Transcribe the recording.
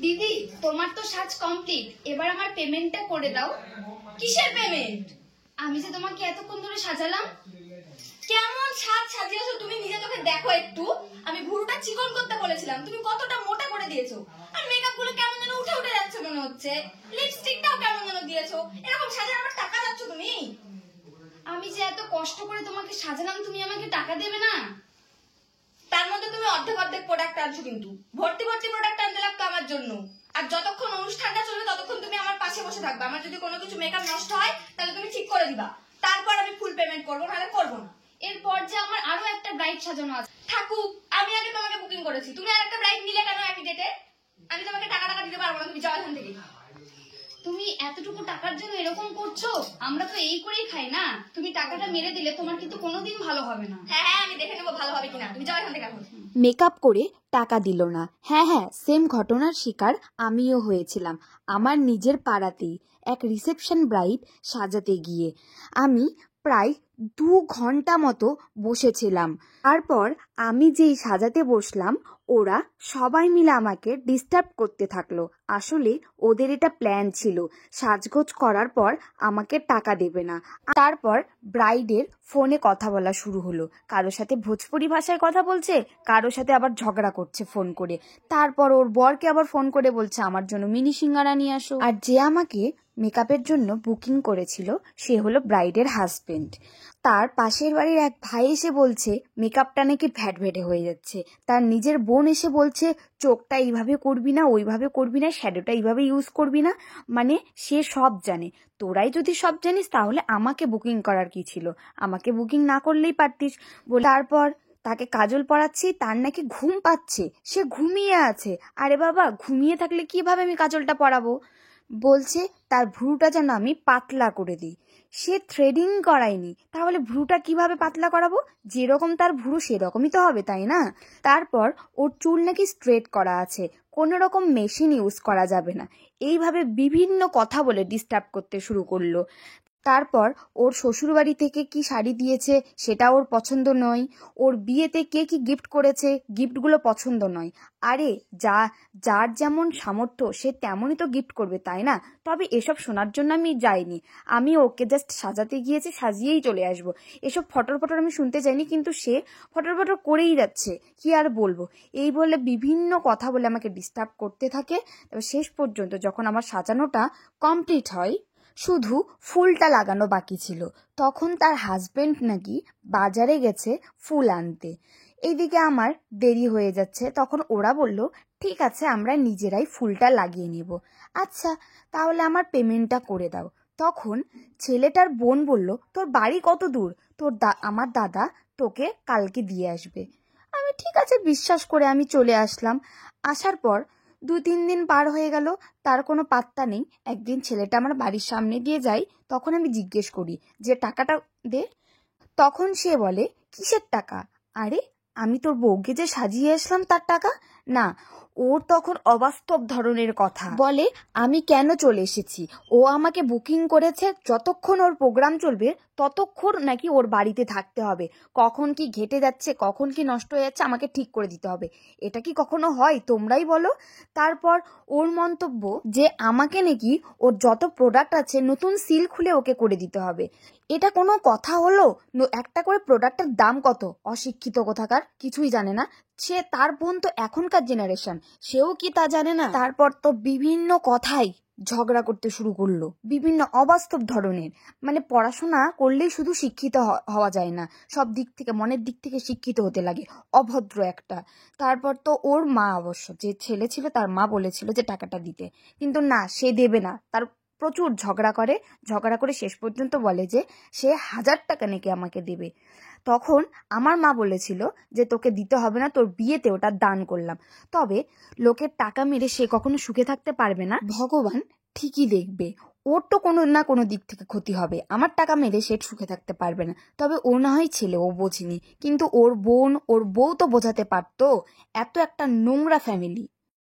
দিদি তোমার তো সাজ কমপ্লিট, এবার আমার পেমেন্টটা করে দাও। কিসের পেমেন্ট? আমি যে তোমাকে এতক্ষণ ধরে সাজালাম। কেমন সাজ সাজিয়েছো তুমি নিজে চোখে দেখো একটু। আমি ভুরুটা চিকন করতে বলেছিলাম, তুমি কতটা মোটা করে দিয়েছো। আর মেকআপ গুলো কেমন যেন উঠে উঠে যাচ্ছে মনে হচ্ছে, লিপস্টিকটাও কেমন যেন দিয়েছো। এরকম সাজার আমার টাকা যাচ্ছ তুমি? আমি যে এত কষ্ট করে তোমাকে সাজালাম, তুমি আমাকে টাকা দেবে না? তার মধ্যে তুমি অর্ধেক অর্ধেক প্রোডাক্ট আনছো, কিন্তু ভর্তি ভর্তি প্রোডাক্ট আনতে লাগতো আমার জন্য। আর যতক্ষণ অনুষ্ঠানটা চলবে ততক্ষণ তুমি আমার পাশে বসে থাকবে। আমার যদি কোনো কিছু মেকআপ নষ্ট হয় তাহলে তুমি ঠিক করে দিবা, তারপর আমি ফুল পেমেন্ট করবো, নাহলে করবো না। এরপর যে আমার আরো একটা ব্রাইড সাজানো আছে। থাকুক, আমি আগে তোমাকে বুকিং করেছি, তুমি আর একটা ব্রাইড নিলে কেন একই ডেটে? আমি তোমাকে টাকা দিতে পারবো না, তুমি যাও এখান থেকে। তুমি এতটুকু টাকার জন্য এরকম করছো? আমরা তো এই করেই খাই না। তুমি টাকাটা মেরে দিলে তোমার কিন্তু কোনোদিন ভালো হবে না। হ্যাঁ হ্যাঁ, আমি দেখে নেবো ভালো হবে কিনা, তুমি যাও এখান থেকে এখন। মেকআপ করে টাকা দিল না। হ্যাঁ, সেম ঘটনার শিকার আমিও হয়েছিলাম আমার নিজের পাড়াতেই এক রিসেপশন ব্রাইড সাজাতে গিয়ে। আমি প্রায় 2 ঘন্টা মতো বসেছিলাম। তারপর আমি যেই সাজাতে বসলাম, ওরা সবাই মিলে আমাকে ডিস্টার্ব করতে থাকলো। আসলে ওদের এটা প্ল্যান ছিল, সাজগোজ করার পর আমাকে টাকা দেবে না। তারপর ব্রাইডের ফোনে কথা বলা শুরু হলো। কারোর সাথে ভোজপুরি ভাষায় কথা বলছে, কারোর সাথে আবার ঝগড়া করছে ফোন করে। তারপর ওর বরকে আবার ফোন করে বলছে আমার জন্য মিনি সিঙ্গারা নিয়ে আসো। আর যে আমাকে মেকআপের জন্য বুকিং করেছিল সে হলো ব্রাইডের হাজবেন্ড। তার পাশের বাড়ির এক ভাই এসে বলছে মেকআপটা নাকি ভ্যাটভেটে হয়ে যাচ্ছে। তার নিজের বোন এসে বলছে চোখটা এইভাবে করবি না, ওইভাবে করবি না, শ্যাডোটা এইভাবে ইউজ করবি না। মানে সে সব জানে। তোরাই যদি সব জানিস তাহলে আমাকে বুকিং করার কি ছিল? আমাকে বুকিং না করলেই পারতিস বলে। তারপর তাকে কাজল পরাচ্ছি, তার নাকি ঘুম পাচ্ছে, সে ঘুমিয়ে আছে। আরে বাবা, ঘুমিয়ে থাকলে কিভাবে আমি কাজলটা পরাবো? বলছে তার ভ্রুটা যেন আমি পাতলা করে দিই। সে থ্রেডিং করায়নি, তাহলে ভ্রুটা কিভাবে পাতলা করাবো? যেরকম তার ভ্রু সেরকমই তো হবে, তাই না? তারপর ওর চুল নাকি স্ট্রেট করা আছে, কোনো রকম মেশিন ইউজ করা যাবে না। এইভাবে বিভিন্ন কথা বলে ডিস্টার্ব করতে শুরু করলো। তারপর ওর শ্বশুরবাড়ি থেকে কি শাড়ি দিয়েছে সেটা ওর পছন্দ নয়, ওর বিয়েতে কে কি গিফট করেছে গিফটগুলো পছন্দ নয়। আরে যার যেমন সামর্থ্য সে তেমনই তো গিফট করবে, তাই না? তবে এসব শোনার জন্য আমি যাইনি, আমি ওকে জাস্ট সাজাতে গিয়েছি, সাজিয়েই চলে আসবো। এসব ফটর ফটর আমি শুনতে চাইনি, কিন্তু সে ফটর ফটর করেই যাচ্ছে, কি আর বলবো। এই বলে বিভিন্ন কথা বলে আমাকে ডিস্টার্ব করতে থাকে। তবে শেষ পর্যন্ত যখন আমার সাজানোটা কমপ্লিট হয়, শুধু ফুলটা লাগানো বাকি ছিল, তখন তার হাজবেন্ড নাকি বাজারে গেছে ফুল আনতে। এইদিকে আমার দেরি হয়ে যাচ্ছে। তখন ওরা বলল ঠিক আছে, আমরা নিজেরাই ফুলটা লাগিয়ে নিব। আচ্ছা, তাহলে আমার পেমেন্টটা করে দাও। তখন ছেলেটার বোন বলল তোর বাড়ি কত দূর? আমার দাদা তোকে কালকে দিয়ে আসবে। আমি ঠিক আছে বিশ্বাস করে আমি চলে আসলাম। আসার পর 2-3 দিন পার হয়ে গেল, তার কোনো পাত্তা নেই। একদিন ছেলেটা আমার বাড়ির সামনে দিয়ে যায়, তখন আমি জিজ্ঞেস করি যে টাকাটা দে। তখন সে বলে কিসের টাকা? আরে আমি তোর বউকে যে সাজিয়ে আসলাম তার টাকা না। ওর তখন অবাস্তব ধরনের কথা বলে, আমি কেন চলে এসেছি, ও আমাকে বুকিং করেছে, যতক্ষণ ওর প্রোগ্রাম চলবে ততক্ষণ নাকি ওর বাড়িতে থাকতে হবে। কখন কি ঘেটে যাচ্ছে, কখন কি নষ্ট হয়ে যাচ্ছে আমাকে ঠিক করে দিতে হবে। এটা কি কখনো হয়? তোমরাই বলো। তারপর ওর মন্তব্য যে আমাকে নাকি ওর যত প্রোডাক্ট আছে নতুন সিল খুলে ওকে করে দিতে হবে। এটা কোনো কথা হলো? একটা করে প্রোডাক্টের দাম কত? অশিক্ষিত কোথাকার, কিছুই জানে না। সে তার বোন তো এখনকার জেনারেশন, সেও কি তা জানে না? তারপর তো বিভিন্ন কথাই ঝগড়া করতে শুরু করলো, বিভিন্ন অবাস্তব ধরনের। মানে পড়াশোনা করলেই শুধু শিক্ষিত হওয়া যায় না, সব দিক থেকে মনের দিক থেকে শিক্ষিত হতে লাগে। অভদ্র একটা। তারপর তো ওর মা, অবশ্য যে ছেলে ছিল তার মা বলেছিল যে টাকাটা দিতে, কিন্তু না, সে দেবে না। তার প্রচুর ঝগড়া করে শেষ পর্যন্ত বলে যে সে 1000 টাকা নাকি আমাকে দেবে। তখন আমার মা বলেছিল যে তোকে দিতে হবে না, তোর বিয়েতে ওটা দান করলাম। তবে লোকের টাকা মেরে সে কখনো সুখে থাকতে পারবে না, ভগবান ঠিকই দেখবে। ওর তো কোনো না কোনো দিক থেকে ক্ষতি হবে, আমার টাকা মেরে সে সুখে থাকতে পারবে না। তবে ও না হয় ছেলে, ও বোঝেনি, কিন্তু ওর বউ তো বোঝাতে পারতো। এত একটা নোংরা ফ্যামিলি।